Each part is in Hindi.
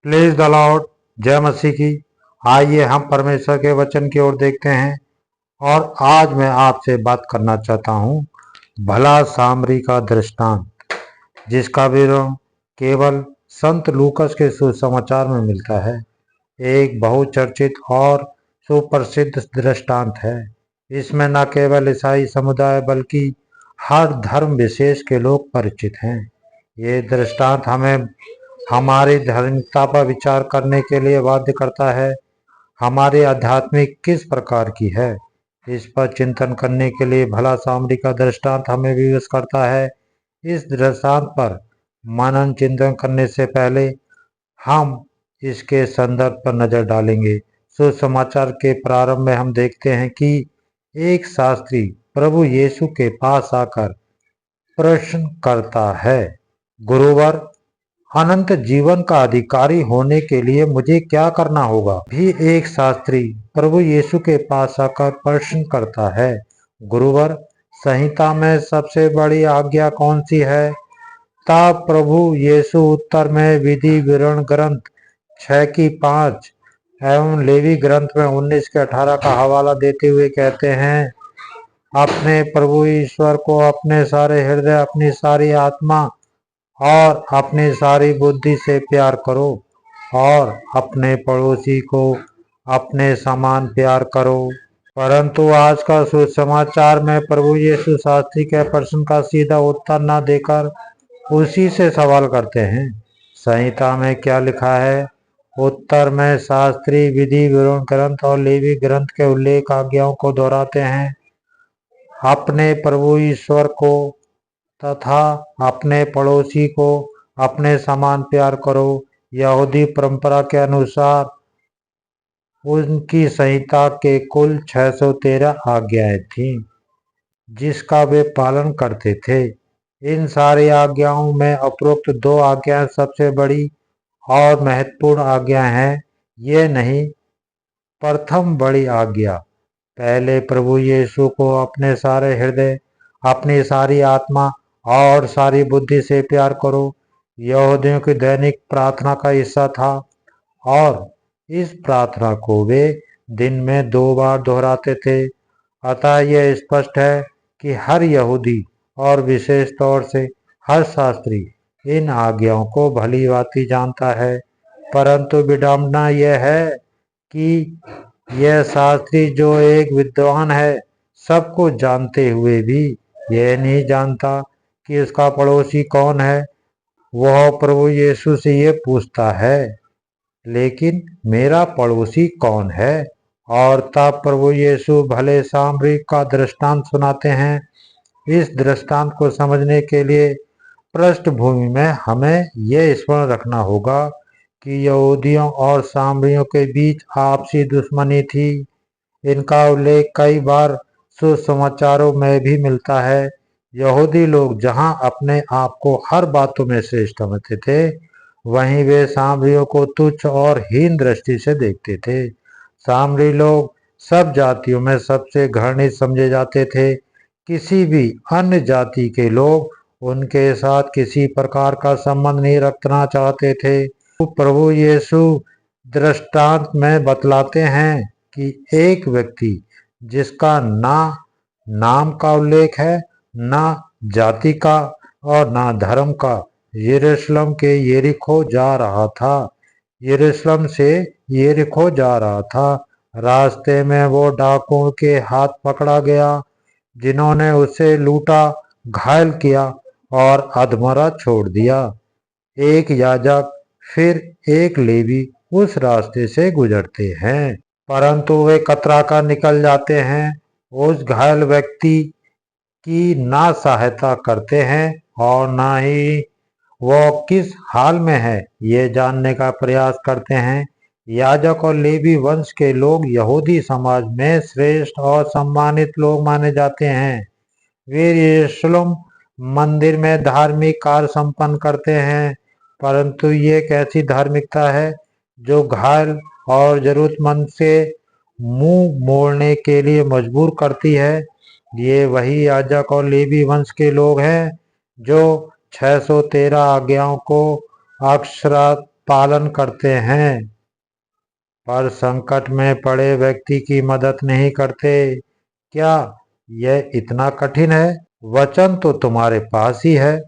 Plays the Lord. जय मसीह की। आइए हम परमेश्वर के वचन की ओर देखते हैं और आज मैं आपसे बात करना चाहता हूँ भला सामरी का दृष्टांत, जिसका विवरण केवल संत लूकस के सुसमाचार में मिलता है। एक बहुचर्चित और सुप्रसिद्ध दृष्टांत है। इसमें न केवल ईसाई समुदाय बल्कि हर धर्म विशेष के लोग परिचित हैं। ये दृष्टांत हमें हमारी धार्मिकता पर विचार करने के लिए बाध्य करता है। हमारी आध्यात्मिक किस प्रकार की है, इस पर चिंतन करने के लिए भला सामरी का दृष्टांत हमें विवश करता है। इस दृष्टांत पर मनन चिंतन करने से पहले हम इसके संदर्भ पर नजर डालेंगे। सुसमाचार के प्रारंभ में हम देखते हैं कि एक शास्त्री प्रभु यीशु के पास आकर प्रश्न करता है, गुरुवर, अनंत जीवन का अधिकारी होने के लिए मुझे क्या करना होगा? भी एक शास्त्री प्रभु यीशु के पास आकर प्रश्न करता है, गुरुवर, संहिता में सबसे बड़ी आज्ञा कौन सी है? तब प्रभु यीशु उत्तर में विधि विवरण ग्रंथ 6 की 5 एवं लेवी ग्रंथ में 19 के 18 का हवाला देते हुए कहते हैं, अपने प्रभु ईश्वर को अपने सारे हृदय, अपनी सारी आत्मा और अपनी सारी बुद्धि से प्यार करो और अपने पड़ोसी को अपने समान प्यार करो। परंतु आज का सुसमाचार में प्रभु यीशु शास्त्री के प्रश्न का सीधा उत्तर न देकर उसी से सवाल करते हैं, संहिता में क्या लिखा है? उत्तर में शास्त्री विधि विवरण ग्रंथ और लेवी ग्रंथ के उल्लेख आज्ञाओं को दोहराते हैं। अपने प्रभु ईश्वर को तथा अपने पड़ोसी को अपने समान प्यार करो। यहूदी परंपरा के अनुसार उनकी संहिता के कुल 613 आज्ञाएं थीं, जिसका वे पालन करते थे। इन सारी आज्ञाओं में उपरोक्त 2 आज्ञाएं सबसे बड़ी और महत्वपूर्ण आज्ञा हैं। ये नहीं, प्रथम बड़ी आज्ञा, पहले प्रभु यीशु को अपने सारे हृदय, अपनी सारी आत्मा और सारी बुद्धि से प्यार करो, यहूदियों की दैनिक प्रार्थना का हिस्सा था और इस प्रार्थना को वे दिन में 2 बार दोहराते थे। अतः यह स्पष्ट है कि हर यहूदी और विशेष तौर से हर शास्त्री इन आज्ञाओं को भली भांति जानता है। परंतु विडंबना यह है कि यह शास्त्री, जो एक विद्वान है, सब कुछ जानते हुए भी यह नहीं जानता कि उसका पड़ोसी कौन है। वह प्रभु यीशु से ये पूछता है, लेकिन मेरा पड़ोसी कौन है? और तब प्रभु यीशु भले सामरी का दृष्टांत सुनाते हैं। इस दृष्टांत को समझने के लिए पृष्ठभूमि में हमें यह स्मरण रखना होगा कि यहूदियों और सामरियों के बीच आपसी दुश्मनी थी। इनका उल्लेख कई बार सुसमाचारों में भी मिलता है। यहूदी लोग जहां अपने आप को हर बातों में श्रेष्ठ समझते थे, वहीं वे सामरियों को तुच्छ और हीन दृष्टि से देखते थे। सामरी लोग सब जातियों में सबसे घृणित समझे जाते थे। किसी भी अन्य जाति के लोग उनके साथ किसी प्रकार का संबंध नहीं रखना चाहते थे। प्रभु यीशु दृष्टांत में बतलाते हैं कि एक व्यक्ति जिसका ना नाम का उल्लेख है, ना जाति का और ना धर्म का, यरूशलेम के यरीहो जा रहा था। यरूशलेम से यरीहो जा रहा था। रास्ते में वो डाकुओं के हाथ पकड़ा गया, जिन्होंने उसे लूटा, घायल किया और अधमरा छोड़ दिया। एक याजक फिर एक लेवी उस रास्ते से गुजरते हैं, परंतु वे कतरा कर निकल जाते हैं। उस घायल व्यक्ति की ना सहायता करते हैं और ना ही वो किस हाल में है ये जानने का प्रयास करते हैं। याजक और लेवी वंश के लोग यहूदी समाज में श्रेष्ठ और सम्मानित लोग माने जाते हैं। वे यरूशलेम मंदिर में धार्मिक कार्य संपन्न करते हैं, परंतु ये कैसी धार्मिकता है जो घायल और जरूरतमंद से मुंह मोड़ने के लिए मजबूर करती है। ये वही याजक और लेवी वंश के लोग हैं जो 613 आज्ञाओं को अक्षरात पालन करते हैं, पर संकट में पड़े व्यक्ति की मदद नहीं करते। क्या यह इतना कठिन है? वचन तो तुम्हारे पास ही है,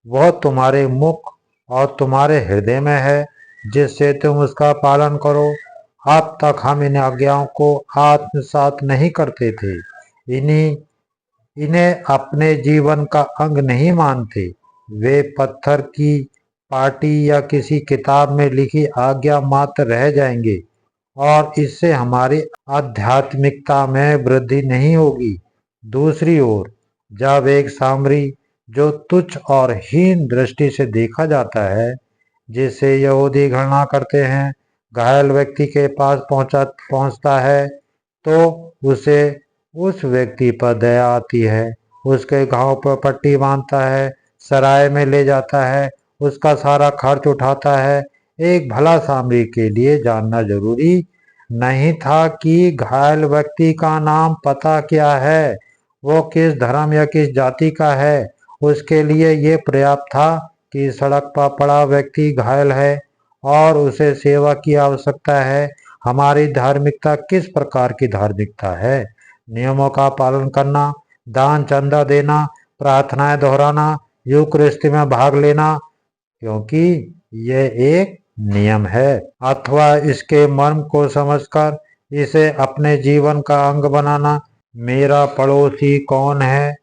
वह तुम्हारे मुख और तुम्हारे हृदय में है, जिससे तुम उसका पालन करो। अब तक हम इन आज्ञाओं को आत्मसात नहीं करते थे, इन्हें अपने जीवन का अंग नहीं मानते। वे पत्थर की पाटी या किसी किताब में लिखी आज्ञा मात्र रह जाएंगे और इससे हमारी आध्यात्मिकता में वृद्धि नहीं होगी। दूसरी ओर, जब एक सामरी जो तुच्छ और हीन दृष्टि से देखा जाता है, जिसे यहूदी घृणा करते हैं, घायल व्यक्ति के पास पहुंचता है, तो उसे उस व्यक्ति पर दया आती है, उसके घाव पर पट्टी बांधता है, सराय में ले जाता है, उसका सारा खर्च उठाता है। एक भला सामरी के लिए जानना जरूरी नहीं था कि घायल व्यक्ति का नाम पता क्या है, वो किस धर्म या किस जाति का है। उसके लिए ये पर्याप्त था कि सड़क पर पड़ा व्यक्ति घायल है और उसे सेवा की आवश्यकता है। हमारी धार्मिकता किस प्रकार की धार्मिकता है? नियमों का पालन करना, दान चंदा देना, प्रार्थनाएं दोहराना, यूकरिस्ती में भाग लेना, क्योंकि यह एक नियम है, अथवा इसके मर्म को समझकर इसे अपने जीवन का अंग बनाना। मेरा पड़ोसी कौन है?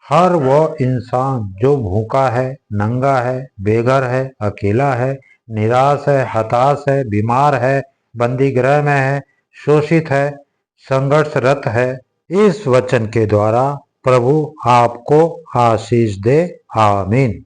हर वो इंसान जो भूखा है, नंगा है, बेघर है, अकेला है, निराश है, हताश है, बीमार है, बंदी गृह में है, शोषित है, संघर्षरत है। इस वचन के द्वारा प्रभु आपको आशीष दे। आमीन।